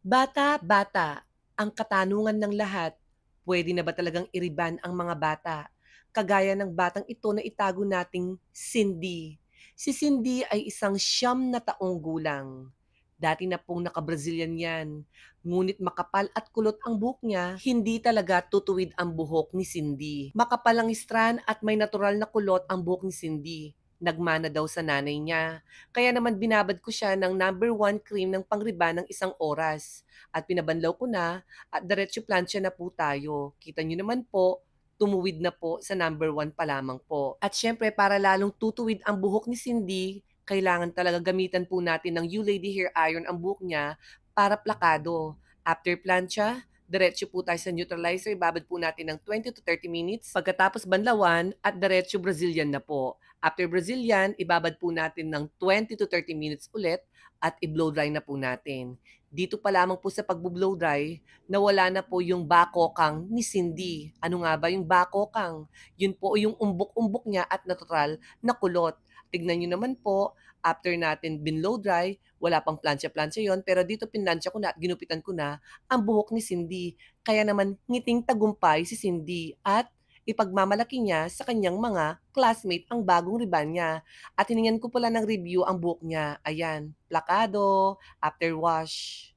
Bata-bata, ang katanungan ng lahat, pwede na ba talagang iriban ang mga bata? Kagaya ng batang ito na itago nating Cindy. Si Cindy ay isang 9 na taong gulang. Dati na pong naka-Brazilian yan. Ngunit makapal at kulot ang buhok niya, hindi talaga tutuwid ang buhok ni Cindy. Makapal ang strand at may natural na kulot ang buhok ni Cindy. Nagmana daw sa nanay niya. Kaya naman binabad ko siya ng #1 cream ng pangriba ng 1 oras. At pinabanlaw ko na at diretso plancha na po tayo. Kita niyo naman po, tumuwid na po sa #1 pa lamang po. At syempre para lalong tutuwid ang buhok ni Cindy, kailangan talaga gamitan po natin ng U-Lady Hair Iron ang buhok niya para plakado. After plancha, diretso po tayo sa neutralizer, ibabad po natin ng 20 to 30 minutes. Pagkatapos banlawan at diretso Brazilian na po. After Brazilian, ibabad po natin ng 20 to 30 minutes ulit at i-blow dry na po natin. Dito pa lamang po sa pagbo-blow dry, nawala na po yung bakokang ni Cindy. Ano nga ba yung bakokang? Yun po yung umbok-umbok niya at natural na kulot. Tignan nyo naman po, after natin binlow dry, wala pang plancha-plancha yon, pero dito pinlansya ko na at ginupitan ko na ang buhok ni Cindy. Kaya naman ngiting tagumpay si Cindy at ipagmamalaki niya sa kanyang mga classmate ang bagong ribbon niya. At hiningan ko pala ng review ang buhok niya. Ayan, plakado, after wash.